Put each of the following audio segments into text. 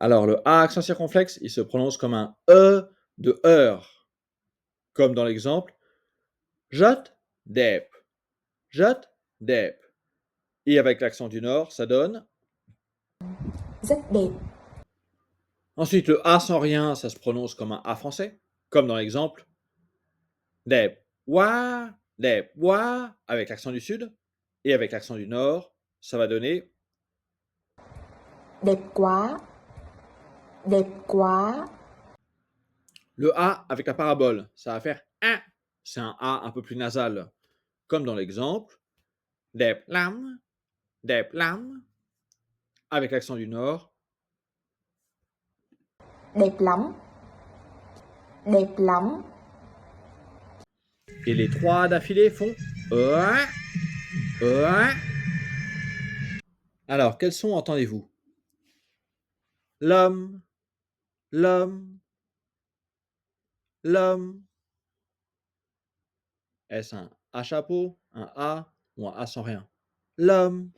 Alors, le A accent circonflexe, il se prononce comme un E de heure, comme dans l'exemple Jot, dep, jot, dep. Et avec l'accent du Nord, ça donne. Rất đẹp. Ensuite, le A sans rien, ça se prononce comme un A français, comme dans l'exemple dep, wa, avec l'accent du Sud. Et avec l'accent du Nord, ça va donner. Đẹp quá. Đẹp quá. Le A avec la parabole, ça va faire un. C'est un A un peu plus nasal, comme dans l'exemple dep lam, avec l'accent du Nord. Đẹp lắm. Đẹp lắm. Et les trois d'affilée font Ouah, ouah. Alors, quels sons entendez-vous? L'homme, l'homme, l'homme. Est-ce un A chapeau, un A ou un A sans rien? L'homme.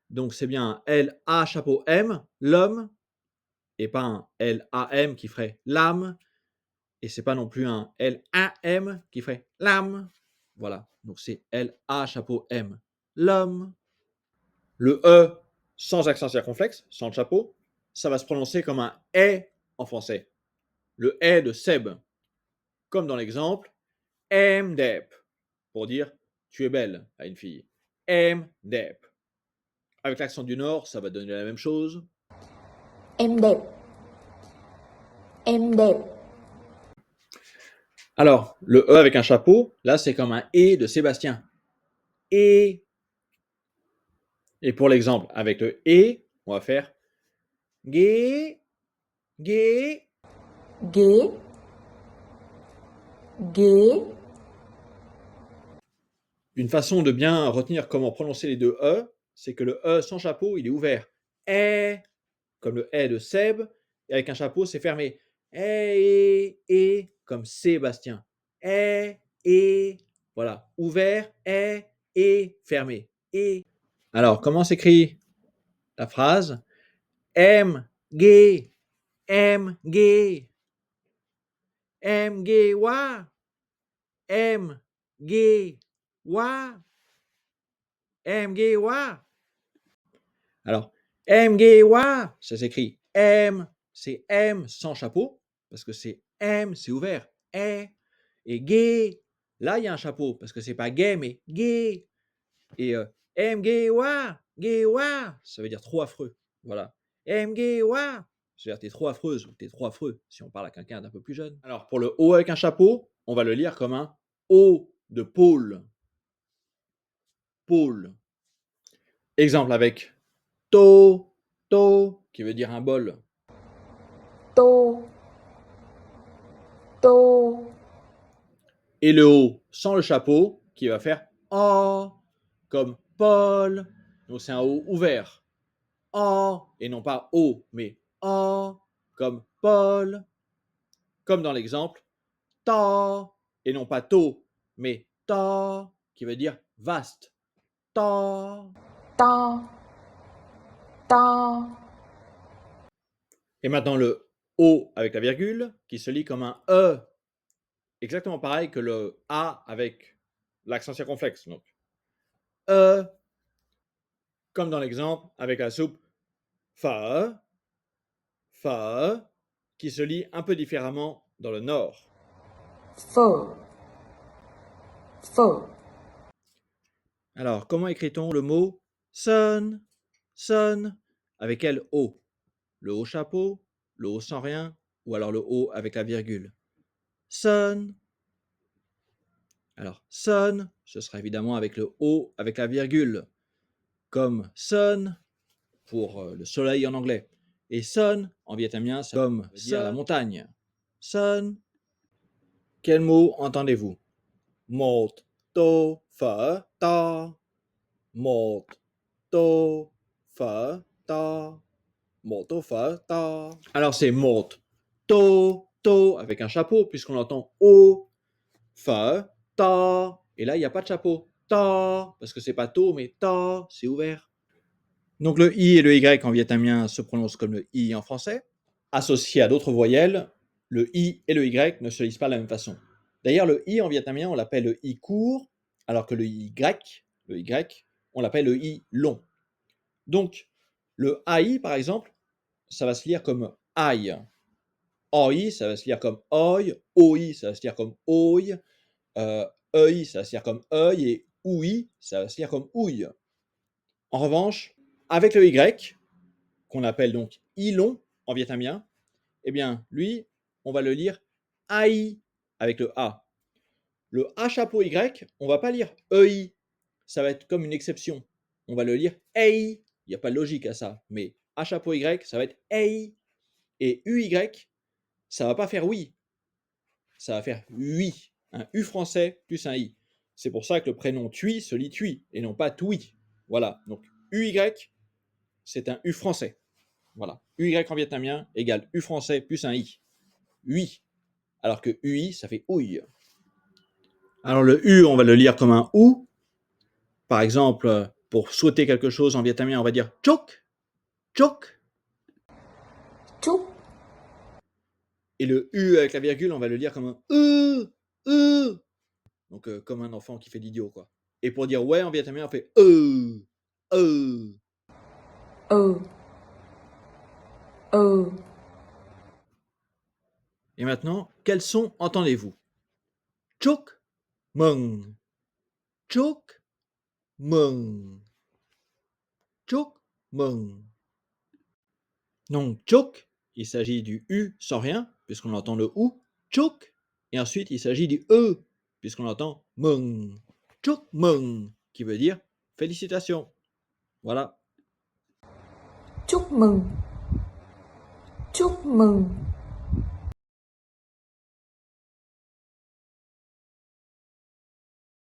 Donc c'est bien un L-A chapeau M, l'homme, et pas un L-A-M qui ferait l'âme, et c'est pas non plus un L-A-M qui ferait l'âme. Voilà, donc c'est L-A chapeau M, l'homme. Le E sans accent circonflexe, sans le chapeau, ça va se prononcer comme un est en français. Le est de Seb, comme dans l'exemple Mdep, pour dire tu es belle à une fille. Mdep. Avec l'accent du Nord, ça va donner la même chose. Em đẹp. Em đẹp. Alors, le E avec un chapeau, là, c'est comme un E de Sébastien. Et. Et pour l'exemple, avec le E, on va faire Ghé, ghé. Ghế. Ghế. Une façon de bien retenir comment prononcer les deux E, c'est que le E sans chapeau, il est ouvert. Eh, comme le E de Seb, et avec un chapeau, c'est fermé. Comme Sébastien. Et, voilà, ouvert, et, fermé. Et. Alors, comment s'écrit la phrase? M, G, M, G, M, G, wa, M, G, wa, M, G, wa. Alors, M, G, wa, ça s'écrit M, c'est M sans chapeau, parce que c'est M, c'est ouvert. Et G, là, il y a un chapeau, parce que c'est pas gay, mais G. Et M, G, wa, ça veut dire trop affreux. Voilà. M, G, wa. C'est-à-dire t'es trop affreuse ou t'es trop affreux, si on parle à quelqu'un d'un peu plus jeune. Alors, pour le O avec un chapeau, on va le lire comme un O de pôle. Pôle. Exemple avec to, qui veut dire un bol. Tô. Tô. Et le O sans le chapeau, qui va faire O, comme Paul. Donc c'est un O ouvert. O, et non pas O, mais O, comme Paul. Comme dans l'exemple, ta, et non pas to, mais ta, qui veut dire vaste. Ta. To. To. Et maintenant le O avec la virgule, qui se lit comme un E, exactement pareil que le A avec l'accent circonflexe. Donc, E, comme dans l'exemple avec la soupe fa, qui se lit un peu différemment dans le Nord. Phở. Phở. Alors, comment écrit-on le mot son, son, avec quel O? Le O chapeau, le O sans rien, ou alors le O avec la virgule? Son. Alors, son, ce sera évidemment avec le O avec la virgule, comme sun pour le soleil en anglais. Et sun en vietnamien, ça veut dire la montagne. Sun. Quel mot entendez-vous? Một, tô, phở, to. Một, tô, phở, to. Một tô, phở, to. Alors c'est một, tô, avec un chapeau, puisqu'on entend O, phở, to. Et là, il n'y a pas de chapeau. To, parce que c'est pas to, mais to, c'est ouvert. Donc le I et le Y en vietnamien se prononcent comme le I en français. associé à d'autres voyelles, le i et le y ne se lisent pas de la même façon. D'ailleurs, le i en vietnamien, on l'appelle le i court, alors que le y, on l'appelle le i long. Donc, le ai, par exemple, ça va se lire comme aïe. Oi, ça va se lire comme oi. Oi, ça va se lire comme oi. Œil, ça va se lire comme œil. Et oui, ça va se lire comme ouille. En revanche, avec le y, qu'on appelle donc i long en vietnamien, eh bien, lui, on va le lire ai avec le a. Le a chapeau y, on va pas lire ei. Ça va être comme une exception. On va le lire ei. Il n'y a pas de logique à ça. Mais a chapeau y, ça va être ei. Et uy, ça va pas faire oui. Ça va faire oui. Un u français plus un i. C'est pour ça que le prénom Tui se lit Tui et non pas Toui. Voilà. Donc uy, c'est un u français. Voilà. uy en vietnamien égale u français plus un i. Oui. Alors que ui, ça fait ouille. Alors le u, on va le lire comme un ou. Par exemple, pour souhaiter quelque chose en vietnamien, on va dire chok, chok. chúc, Et le u avec la virgule, on va le lire comme un donc comme un enfant qui fait l'idiot, quoi. Et pour dire ouais en vietnamien, on fait euh. ừ, ừ, Et maintenant, quels sons entendez-vous? Chok, mừng, chok, mừng, chok, mừng. Donc chok, il s'agit du u sans rien, puisqu'on entend le ou, chok. Et ensuite, il s'agit du e, puisqu'on entend mừng, chok mừng, qui veut dire félicitations. Voilà. chúc mừng, chúc mừng.